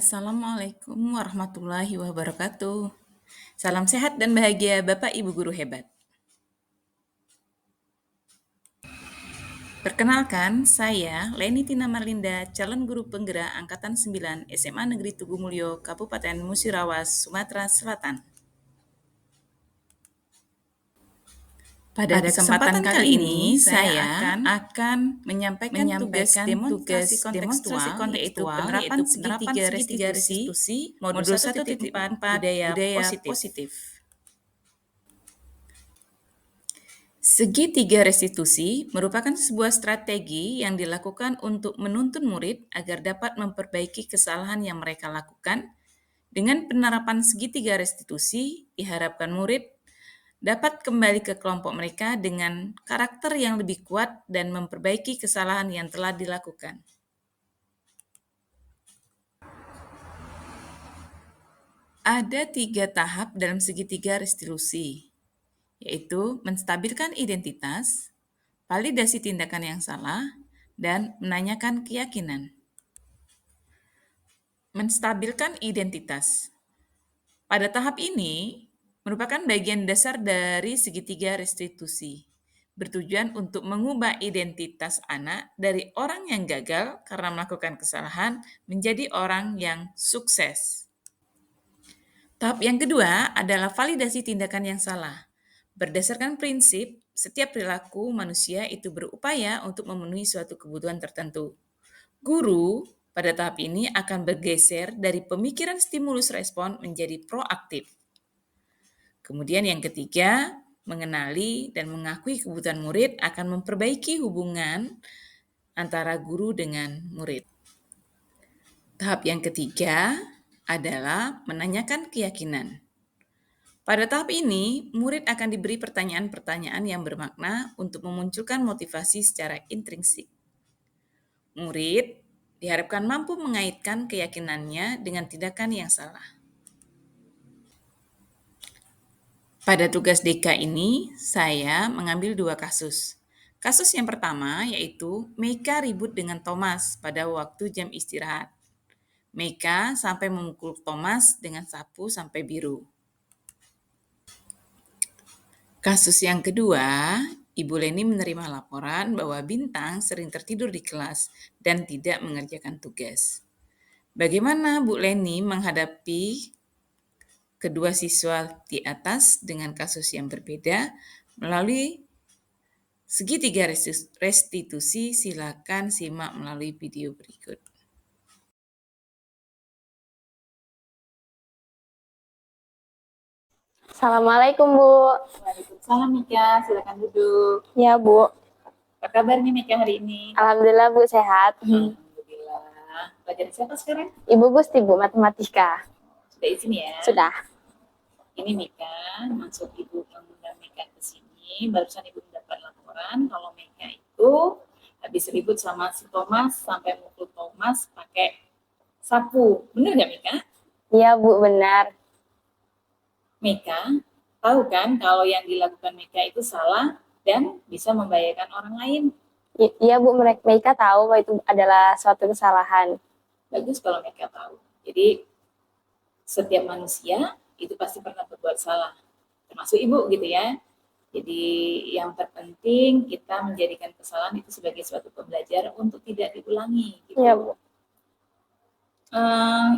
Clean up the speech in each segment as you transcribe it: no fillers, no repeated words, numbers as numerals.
Assalamualaikum warahmatullahi wabarakatuh. Salam sehat dan bahagia Bapak Ibu Guru hebat. Perkenalkan, saya Leni Tina Marlinda, calon guru penggerak Angkatan 9 SMA Negeri Tugu Mulyo, Kabupaten Musirawas, Sumatera Selatan. Pada kesempatan kali ini, saya akan menyampaikan tugas demonstrasi kontekstual, yaitu penerapan segitiga restitusi modul 1.4 budaya positif. Segitiga restitusi merupakan sebuah strategi yang dilakukan untuk menuntun murid agar dapat memperbaiki kesalahan yang mereka lakukan. Dengan penerapan segitiga restitusi, diharapkan murid dapat kembali ke kelompok mereka dengan karakter yang lebih kuat dan memperbaiki kesalahan yang telah dilakukan. Ada 3 tahap dalam segitiga restitusi, yaitu menstabilkan identitas, validasi tindakan yang salah, dan menanyakan keyakinan. Menstabilkan identitas. Pada tahap ini, merupakan bagian dasar dari segitiga restitusi, bertujuan untuk mengubah identitas anak dari orang yang gagal karena melakukan kesalahan menjadi orang yang sukses. Tahap yang kedua adalah validasi tindakan yang salah. Berdasarkan prinsip, setiap perilaku manusia itu berupaya untuk memenuhi suatu kebutuhan tertentu. Guru pada tahap ini akan bergeser dari pemikiran stimulus respon menjadi proaktif. Kemudian yang ketiga, mengenali dan mengakui kebutuhan murid akan memperbaiki hubungan antara guru dengan murid. Tahap yang ketiga adalah menanyakan keyakinan. Pada tahap ini, murid akan diberi pertanyaan-pertanyaan yang bermakna untuk memunculkan motivasi secara intrinsik. Murid diharapkan mampu mengaitkan keyakinannya dengan tindakan yang salah. Pada tugas DK ini, saya mengambil 2 kasus. Kasus yang pertama yaitu Meika ribut dengan Thomas pada waktu jam istirahat. Meika sampai memukul Thomas dengan sapu sampai biru. Kasus yang kedua, Ibu Leni menerima laporan bahwa Bintang sering tertidur di kelas dan tidak mengerjakan tugas. Bagaimana Bu Leni menghadapi kedua siswa di atas dengan kasus yang berbeda melalui segitiga restitusi? Silakan simak melalui video berikut. Assalamualaikum, Bu. Waalaikumsalam, Mika. Silakan duduk. Ya, Bu. Apa kabar nih, Mika, hari ini? Alhamdulillah, Bu, sehat. Alhamdulillah. Pelajaran siapa sekarang? Ibu Gusti, Bu, matematika. Sudah izin ya? Sudah. Ini Mika, maksud Ibu mengundang Mika ke sini. Barusan Ibu mendapat laporan kalau Mika itu habis ribut sama si Thomas sampai mukul Thomas pakai sapu. Benar nggak, Mika? Iya, Bu, benar. Mika, tahu kan kalau yang dilakukan Mika itu salah dan bisa membahayakan orang lain? Iya, Bu, mereka tahu bahwa itu adalah suatu kesalahan. Bagus kalau Mika tahu. Jadi, setiap manusia itu pasti pernah berbuat salah, termasuk Ibu gitu ya. Jadi yang terpenting kita menjadikan kesalahan itu sebagai suatu pembelajaran untuk tidak diulangi. Gitu. Iya, Bu.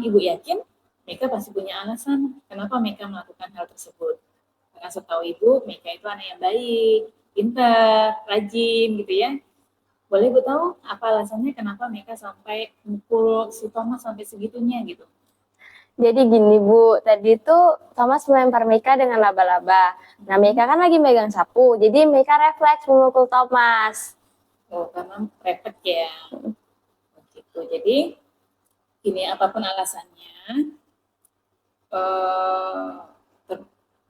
Ibu yakin Mika pasti punya alasan kenapa Mika melakukan hal tersebut. Karena setahu Ibu, Mika itu anak yang baik, pintar, rajin gitu ya. Boleh Ibu tahu apa alasannya kenapa Mika sampai mukul si Thomas sampai segitunya gitu? Jadi gini, Bu, tadi tuh Thomas melempar Meika dengan laba-laba. Nah, Meika kan lagi megang sapu, jadi Meika refleks memukul Thomas. Oh, karena refleks ya. Begitu. Jadi, ini apapun alasannya,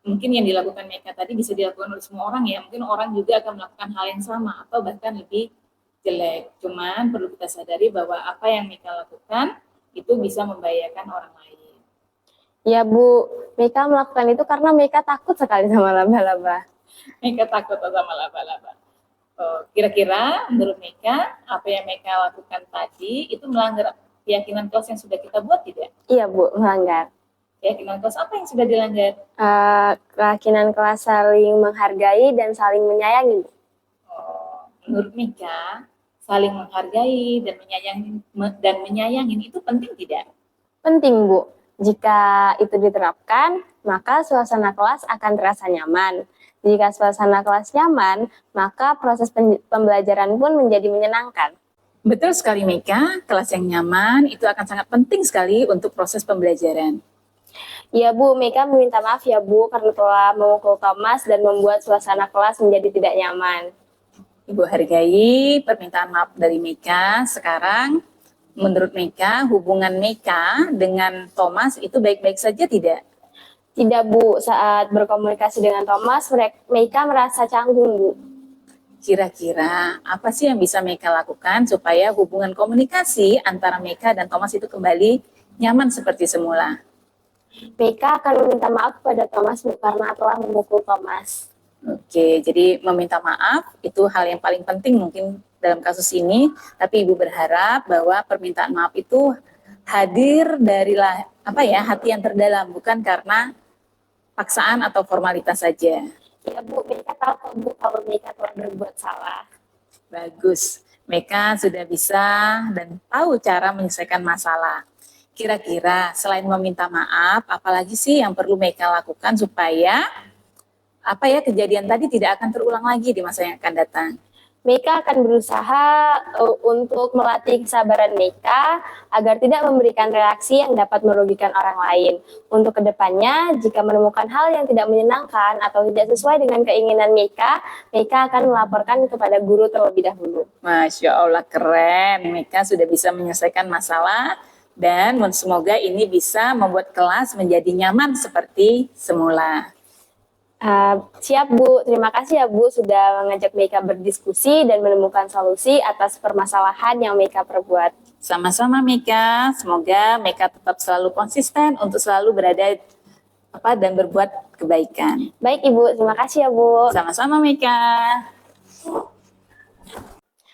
mungkin yang dilakukan Meika tadi bisa dilakukan oleh semua orang ya. Mungkin orang juga akan melakukan hal yang sama atau bahkan lebih jelek. Cuman perlu kita sadari bahwa apa yang Meika lakukan itu bisa membahayakan orang lain. Ya, Bu, Meika melakukan itu karena Meika takut sekali sama laba-laba. Meika takut sama laba-laba. Kira-kira menurut Meika, apa yang Meika lakukan tadi itu melanggar keyakinan kelas yang sudah kita buat tidak? Iya Bu, melanggar. Keyakinan kelas apa yang sudah dilanggar? Keyakinan kelas saling menghargai dan saling menyayangi Bu. Oh, menurut Mika, saling menghargai dan menyayangi itu penting tidak? Penting Bu, jika itu diterapkan, maka suasana kelas akan terasa nyaman. Jika suasana kelas nyaman, maka proses pembelajaran pun menjadi menyenangkan. Betul sekali Mika, kelas yang nyaman itu akan sangat penting sekali untuk proses pembelajaran. Iya Bu, Meka meminta maaf ya Bu karena telah memukul Thomas dan membuat suasana kelas menjadi tidak nyaman. Ibu hargai permintaan maaf dari Mika. Sekarang, menurut Mika, hubungan Mika dengan Thomas itu baik-baik saja tidak? Tidak Bu, saat berkomunikasi dengan Thomas, Meka merasa canggung Bu. Kira-kira apa sih yang bisa Mika lakukan supaya hubungan komunikasi antara Mika dan Thomas itu kembali nyaman seperti semula? Meka akan meminta maaf kepada Thomas Bu karena telah memukul Thomas. Oke, jadi meminta maaf itu hal yang paling penting mungkin dalam kasus ini, tapi Ibu berharap bahwa permintaan maaf itu hadir dari hati yang terdalam, bukan karena paksaan atau formalitas saja. Ya Bu, Meka tahu Bu kalau Meka telah berbuat salah. Bagus, Meka sudah bisa dan tahu cara menyelesaikan masalah. Kira-kira selain meminta maaf, apalagi sih yang perlu Meka lakukan supaya kejadian tadi tidak akan terulang lagi di masa yang akan datang? Meka akan berusaha untuk melatih kesabaran Meka agar tidak memberikan reaksi yang dapat merugikan orang lain. Untuk kedepannya, jika menemukan hal yang tidak menyenangkan atau tidak sesuai dengan keinginan Meka, Meka akan melaporkan kepada guru terlebih dahulu. Masya Allah, keren. Meka sudah bisa menyelesaikan masalah dan semoga ini bisa membuat kelas menjadi nyaman seperti semula. Siap Bu, terima kasih ya Bu sudah mengajak Meka berdiskusi dan menemukan solusi atas permasalahan yang Meka perbuat. Sama-sama Meka, semoga Meka tetap selalu konsisten untuk selalu berada dan berbuat kebaikan. Baik Ibu, terima kasih ya Bu. Sama-sama Meka.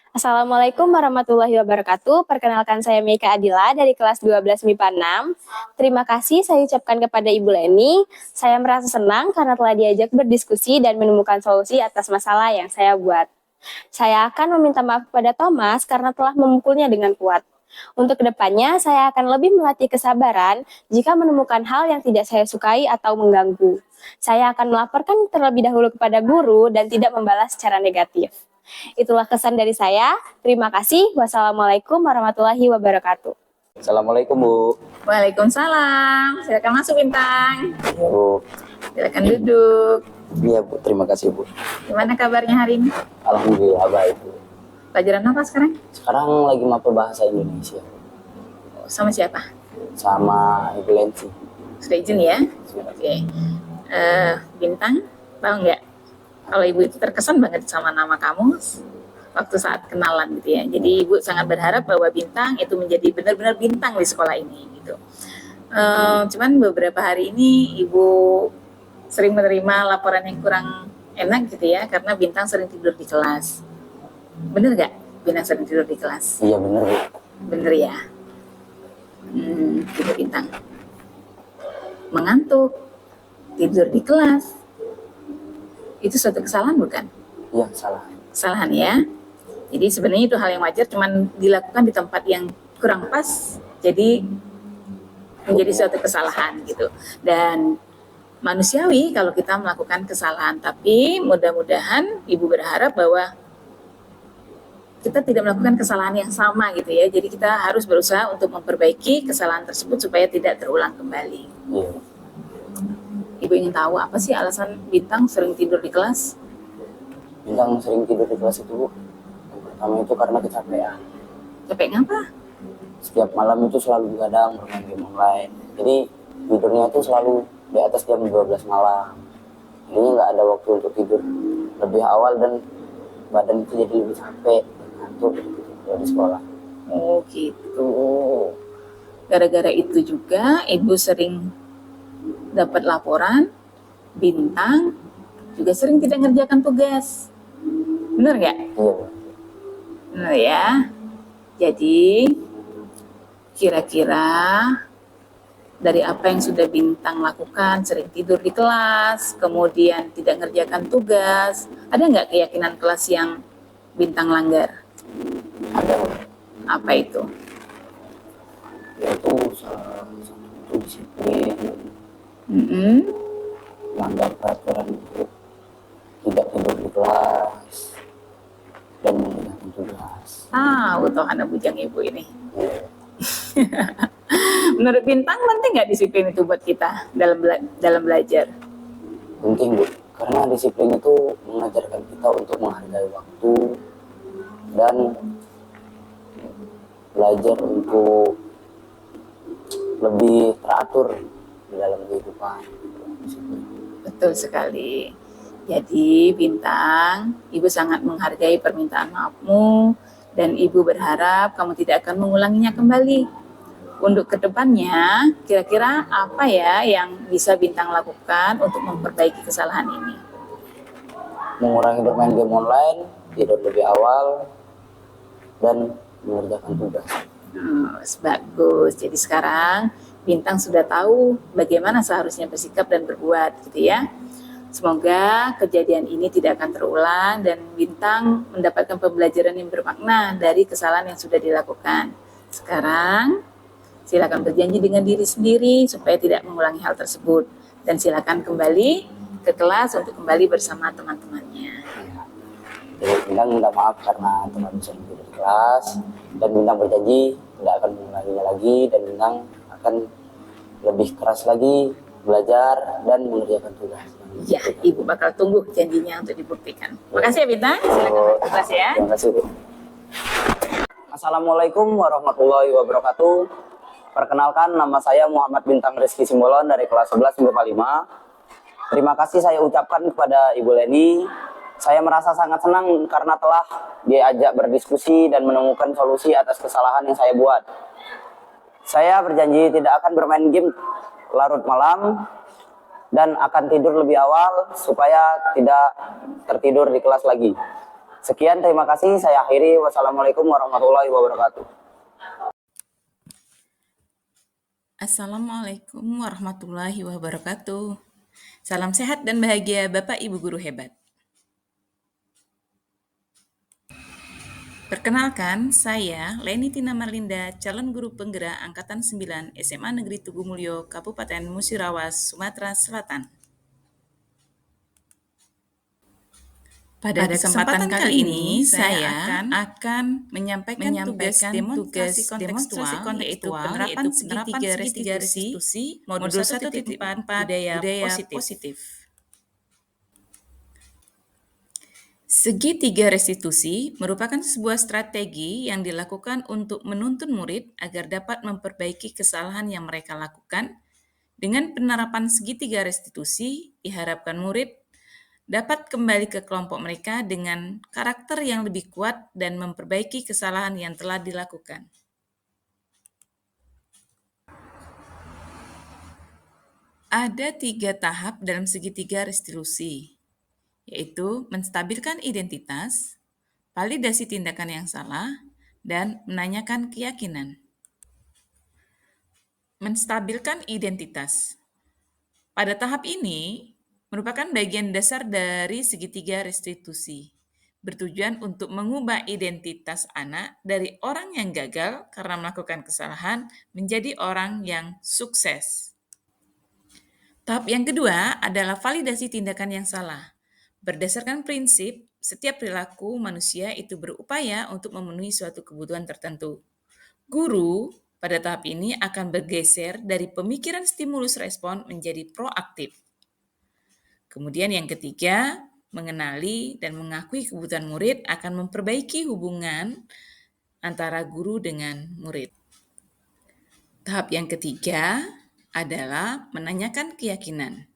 Assalamualaikum warahmatullahi wabarakatuh. Perkenalkan saya Meka Adila dari kelas 12 MIPA 6. Terima kasih saya ucapkan kepada Ibu Leni. Saya merasa senang karena telah diajak berdiskusi dan menemukan solusi atas masalah yang saya buat. Saya akan meminta maaf kepada Thomas karena telah memukulnya dengan kuat. Untuk kedepannya, saya akan lebih melatih kesabaran jika menemukan hal yang tidak saya sukai atau mengganggu. Saya akan melaporkan terlebih dahulu kepada guru dan tidak membalas secara negatif. Itulah kesan dari saya. Terima kasih. Wassalamualaikum warahmatullahi wabarakatuh. Assalamualaikum Bu. Waalaikumsalam. Silakan masuk Bintang. Ya Bu. Silakan duduk. Iya Bu, terima kasih Bu. Gimana kabarnya hari ini? Alhamdulillah baik Bu. Pelajaran apa sekarang? Sekarang lagi mapel bahasa Indonesia Sama siapa? sama Ibu Lenci. Sudah izin ya? Oke. Bintang, tahu nggak? Kalau Ibu itu terkesan banget sama nama kamu waktu saat kenalan gitu ya. Jadi Ibu sangat berharap bahwa Bintang itu menjadi benar-benar bintang di sekolah ini gitu. Cuman beberapa hari ini Ibu sering menerima laporan yang kurang enak gitu ya, karena Bintang sering tidur di kelas. Bener nggak Bintang sering tidur di kelas? Iya bener Bu. Bener ya? Gitu Bintang. Mengantuk, tidur di kelas. Itu suatu kesalahan bukan? Iya salah. Kesalahan ya. Jadi sebenarnya itu hal yang wajar, cuman dilakukan di tempat yang kurang pas, jadi menjadi suatu kesalahan gitu. Dan manusiawi kalau kita melakukan kesalahan, tapi mudah-mudahan Ibu berharap bahwa kita tidak melakukan kesalahan yang sama gitu ya. Jadi kita harus berusaha untuk memperbaiki kesalahan tersebut supaya tidak terulang kembali. Iya. Ibu ingin tahu apa sih alasan Bintang sering tidur di kelas? Bintang sering tidur di kelas itu Bu. Yang pertama itu karena kecapean. Capek ngapa? Setiap malam itu selalu begadang bermain game online. Jadi tidurnya itu selalu di atas jam 12 malam. Jadinya nggak ada waktu untuk tidur lebih awal dan badan itu jadi lebih capek, ngantuk gitu di sekolah. Oh gitu. Gara-gara itu juga Ibu sering dapat laporan Bintang juga sering tidak mengerjakan tugas. Benar nggak? Iya Bu. Benar ya. Jadi Kira-kira dari apa yang sudah Bintang lakukan, sering tidur di kelas, kemudian tidak ngerjakan tugas, ada nggak keyakinan kelas yang Bintang langgar? Ada, Apa itu? yaitu salah satu itu disiplin, Mm-mm. melanggar peraturan untuk tidak tidur di kelas, dan mengerjakan tugas. Utuh anak bujang ibu ini. Menurut Bintang penting nggak disiplin itu buat kita dalam belajar? Penting, Bu, karena disiplin itu mengajarkan kita untuk menghargai waktu dan belajar untuk lebih teratur di dalam kehidupan. Disiplin. Betul sekali. Jadi Bintang, Ibu sangat menghargai permintaan maafmu dan Ibu berharap kamu tidak akan mengulanginya kembali. Untuk kedepannya, kira-kira apa ya yang bisa Bintang lakukan untuk memperbaiki kesalahan ini? Mengurangi bermain game online, tidur lebih awal, dan mengerjakan tugas. Bagus. Jadi sekarang Bintang sudah tahu bagaimana seharusnya bersikap dan berbuat, gitu ya. Semoga kejadian ini tidak akan terulang dan Bintang mendapatkan pembelajaran yang bermakna dari kesalahan yang sudah dilakukan. Sekarang silakan berjanji dengan diri sendiri supaya tidak mengulangi hal tersebut dan silakan kembali ke kelas untuk kembali bersama teman-temannya. Jadi Bintang minta maaf karena teman bisa tidur di kelas, dan Bintang berjanji tidak akan mengulanginya lagi, dan Bintang akan lebih keras lagi belajar dan mengerjakan tugas. Ya, Ibu bakal tunggu janjinya untuk dibuktikan. Makasih ya Bintang, silakan ke kelas ya. Terima kasih, Bu. Assalamualaikum warahmatullahi wabarakatuh. Perkenalkan, nama saya Muhammad Bintang Rizky Simbolon dari kelas 11 MIPA 5. Terima kasih saya ucapkan kepada Ibu Leni. Saya merasa sangat senang karena telah diajak berdiskusi dan menemukan solusi atas kesalahan yang saya buat. Saya berjanji tidak akan bermain game larut malam dan akan tidur lebih awal supaya tidak tertidur di kelas lagi. Sekian, terima kasih. Saya akhiri. Wassalamualaikum warahmatullahi wabarakatuh. Assalamualaikum warahmatullahi wabarakatuh. Salam sehat dan bahagia Bapak Ibu Guru hebat. Perkenalkan, saya Leni Tina Marlinda, calon guru penggerak Angkatan 9 SMA Negeri Tugu Mulyo, Kabupaten Musirawas, Sumatera Selatan. Pada kesempatan kali ini, saya akan menyampaikan tugas demonstrasi kontekstual, yaitu penerapan segitiga restitusi modul 1.4 budaya positif. Segitiga restitusi merupakan sebuah strategi yang dilakukan untuk menuntun murid agar dapat memperbaiki kesalahan yang mereka lakukan. Dengan penerapan segitiga restitusi, diharapkan murid dapat kembali ke kelompok mereka dengan karakter yang lebih kuat dan memperbaiki kesalahan yang telah dilakukan. Ada 3 tahap dalam segitiga restitusi, yaitu menstabilkan identitas, validasi tindakan yang salah, dan menanyakan keyakinan. Menstabilkan identitas. Pada tahap ini, merupakan bagian dasar dari segitiga restitusi, bertujuan untuk mengubah identitas anak dari orang yang gagal karena melakukan kesalahan menjadi orang yang sukses. Tahap yang kedua adalah validasi tindakan yang salah. Berdasarkan prinsip, setiap perilaku manusia itu berupaya untuk memenuhi suatu kebutuhan tertentu. Guru pada tahap ini akan bergeser dari pemikiran stimulus respon menjadi proaktif. Kemudian yang ketiga, mengenali dan mengakui kebutuhan murid akan memperbaiki hubungan antara guru dengan murid. Tahap yang ketiga adalah menanyakan keyakinan.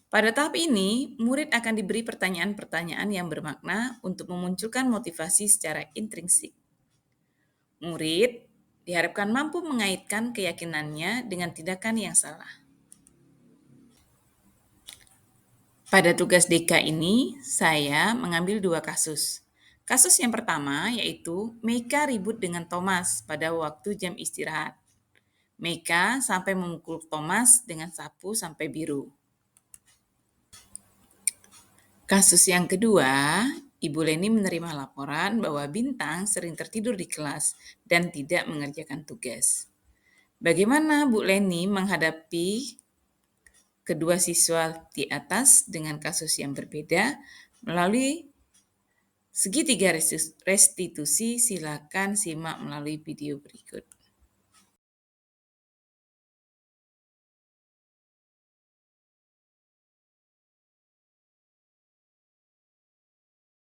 Pada tahap ini, murid akan diberi pertanyaan-pertanyaan yang bermakna untuk memunculkan motivasi secara intrinsik. Murid diharapkan mampu mengaitkan keyakinannya dengan tindakan yang salah. Pada tugas DK ini, saya mengambil 2 kasus. Kasus yang pertama yaitu Meika ribut dengan Thomas pada waktu jam istirahat. Meika sampai memukul Thomas dengan sapu sampai biru. Kasus yang kedua, Ibu Leni menerima laporan bahwa Bintang sering tertidur di kelas dan tidak mengerjakan tugas. Bagaimana Bu Leni menghadapi kedua siswa di atas dengan kasus yang berbeda melalui segitiga restitusi? Silakan simak melalui video berikut.